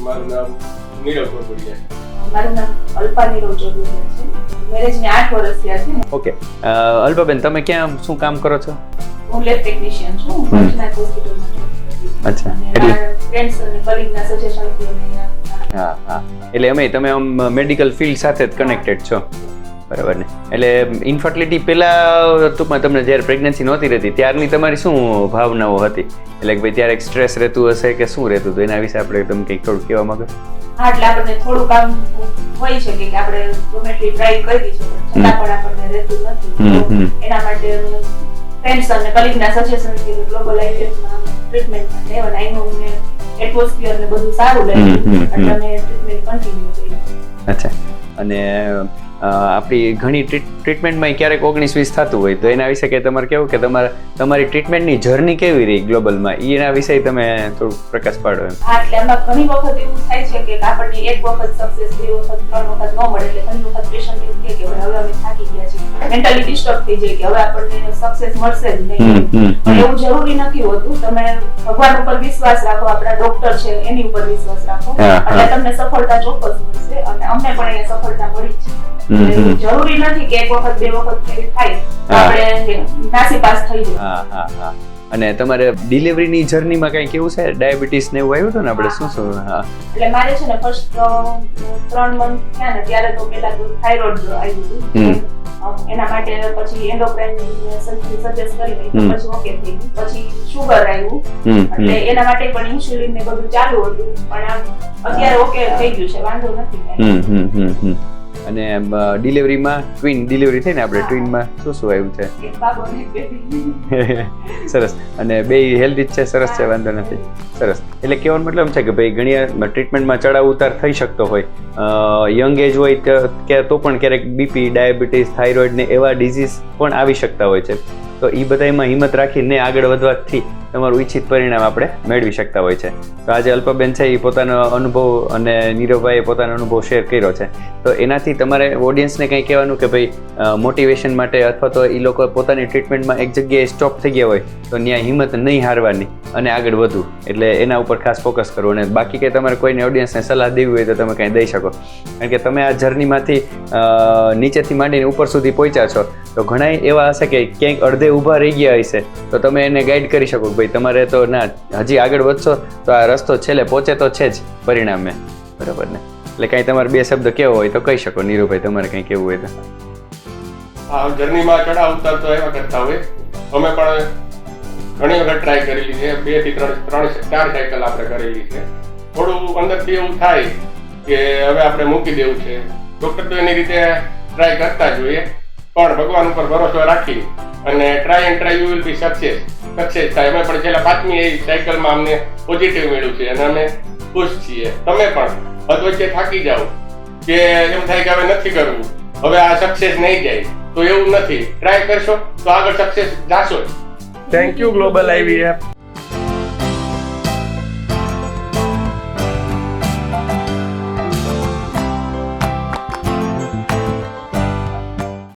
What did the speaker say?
મારું નામ નીરવ કોટડિયા. મારું નામ અલ્પા નીરવ ચોરડિયા છે. મેરેજને 8 વર્ષ થયા છે. ઓકે, અલ્પાબેન તમે ક્યાં શું કામ કરો છો? હું લેબ ટેકનિશિયન છું. પંચનાથ હોસ્પિટલમાં. અચ્છા, એટલે ફ્રેન્ડ્સ અને કલીગના સજેશનથી અમે હા હા, એટલે અમે તમે આમ મેડિકલ ફિલ્ડ સાથે જ કનેક્ટેડ છો, બરાબર ને? એટલે ઇન્ફર્ટિલિટી પહેલા ટૂંકમાં તમને જ્યારે પ્રેગ્નન્સી નહોતી રહેતી ત્યારની તમારી શું ભાવનાઓ હતી? એટલે કે ભાઈ ત્યારે સ્ટ્રેસ રહેતું હશે કે શું રહેતું હતું, એના વિશે આપણે તમે કંઈક થોડું કહેવા માંગો? હા, એટલે આપણને થોડું કામ હોય છે કે આપણે ગમે એટલી ટ્રાય કરી છે છતાં પણ આપણને રહેતું નથી. એના માટે ફ્રેન્ડ્સ અને કલીગના સજેશનથી ગ્લોબલ આઈવીએફમાં ટ્રીટમેન્ટ માટે અને આઈનું એટમોસ્ફિયર ને બધું સારું લાગ્યું એટલે અમે ટ્રીટમેન્ટ કન્ટિન્યુ કરી. અચ્છા, અને આપણી ઘણી ટ્રીટમેન્ટમાં ક્યારેક 19-20 થતું હોય તો એના વિશે કે તમારે કેવું કે તમારી ટ્રીટમેન્ટની જર્ની કેવી રહી ગ્લોબલમાં, એના વિશે તમે થોડું પ્રકાશ પાડો એમ. હા, એટલે એમાં ઘણી વખત એવું થાય છે કે આપણને એક વખત સક્સેસ, 2 વખત, 3 વખત ન મળે એટલે ઘણી વખત પેશન્ટ એવું કહે કે હવે અમે થાકી ગયા છીએ, મેન્ટલી ડિસ્ટર્બ થઈ જાય કે હવે આપણને સક્સેસ મળશે જ નહીં. પણ એવું જરૂરી નથી હોતું. તમે ભગવાન ઉપર વિશ્વાસ રાખો, આપણા ડોક્ટર છે એની ઉપર વિશ્વાસ રાખો એટલે તમને સફળતા ચોક્કસ મળશે અને અમને પણ એ સફળતા મળી છે. જરૂરી નથી કે એક વખત 2 વખત કેવી થાય આપણે નાસીપાસ થઈ જાય. હા હા હા. અને તમારે ડિલિવરીની જર્નીમાં કઈ કેવું છે? ડાયાબિટીસ ને એવું આવ્યું હતું ને આપણે શું? હા, એટલે મારે છે ને ફર્સ્ટ 3 મંથ થયા ને ત્યારે તો પેલા તો થાઇરોઇડ આવ્યું હતું. એના માટે પછી એન્ડોક્રાઇન સજેસ્ટ કરી પછી ઓકે થઈ ગયું. પછી શુગર આવ્યું એટલે એના માટે પણ ઇન્સ્યુલિન ને બધું ચાલુ હતું પણ અત્યારે ઓકે થઈ ગયું છે, વાંધો નથી. અને ડિલિવરીમાં ટ્વિન ડિલિવરી થઈ ને આપણે ટ્વિનમાં શું શું આવ્યું છે? સરસ. અને બે હેલ્ધી જ છે? સરસ છે, વાંધો નથી. સરસ. એટલે કહેવાનો મતલબ છે કે ભાઈ ઘણી ટ્રીટમેન્ટમાં ચડાવ ઉતાર થઈ શકતો હોય, યંગ એજ હોય કે તો પણ ક્યારેક બીપી, ડાયાબિટીસ, થાઇરોઇડ ને એવા ડિઝીઝ પણ આવી શકતા હોય છે. તો એ બધામાં હિંમત રાખીને આગળ વધવાથી તમારું ઈચ્છિત પરિણામ આપણે મેળવી શકતા હોય છે. તો આજે અલ્પાબેન છે એ પોતાનો અનુભવ અને નીરવભાઈએ પોતાનો અનુભવ શેર કર્યો છે. તો એનાથી તમારે ઓડિયન્સને કંઈ કહેવાનું કે ભાઈ મોટિવેશન માટે અથવા તો એ લોકો પોતાની ટ્રીટમેન્ટમાં એક જગ્યાએ સ્ટોપ થઈ ગયા હોય તો ત્યાં હિંમત નહીં હારવાની અને આગળ વધવું, એટલે એના ઉપર ખાસ ફોકસ કરવું. અને બાકી કે તમારે કોઈને ઓડિયન્સને સલાહ દેવી હોય તો તમે કંઈ દઈ શકો, કારણ કે તમે આ જર્નીમાંથી નીચેથી માંડીને ઉપર સુધી પહોંચ્યા છો તો ઘણા એવા હશે કે ક્યાંક અડધે ઊભા રહી ગયા હશે તો તમે એને ગાઈડ કરી શકો કે ભાઈ તમારે તો ના, હજી આગળ વધશો તો આ રસ્તો છેલ્લે પહોંચે તો છે જ પરિણામે, બરાબર ને? એટલે કાંઈ તમારે 2 શબ્દ કહેવો હોય તો કહી શકો. નીરુભાઈ તમારે કંઈ કહેવું હોય તો? આ જર્નીમાં ચડાવ ઉતાર તો એવા કરતા હોય. અમે પણ ઘણી વખત ટ્રાય કરેલી છે, 2 થી 3 4 સાયકલ આપણે કરેલી છે. થોડું અંદરથી એવું થાય કે હવે આપણે મૂકી દેવું છે. ડોક્ટર તો એની રીતે ટ્રાય કરતા જોઈએ પણ ભગવાન ઉપર ભરોસો રાખી અને try and try you will be success થાય. અમે પણ છેલ્લા 5મી સાયકલમાં અમને પોઝિટિવ મળ્યું છે અને અમે ખુશ છીએ. તમે પણ અધવચ્ચે થાકી જાઓ કે એમ થાય કે હવે નથી કરવું, હવે આ સક્સેસ નહીં જાય, તો એવું નથી. ટ્રાય કરશો તો આગળ સક્સેસ જાશો. Thank you global IVF.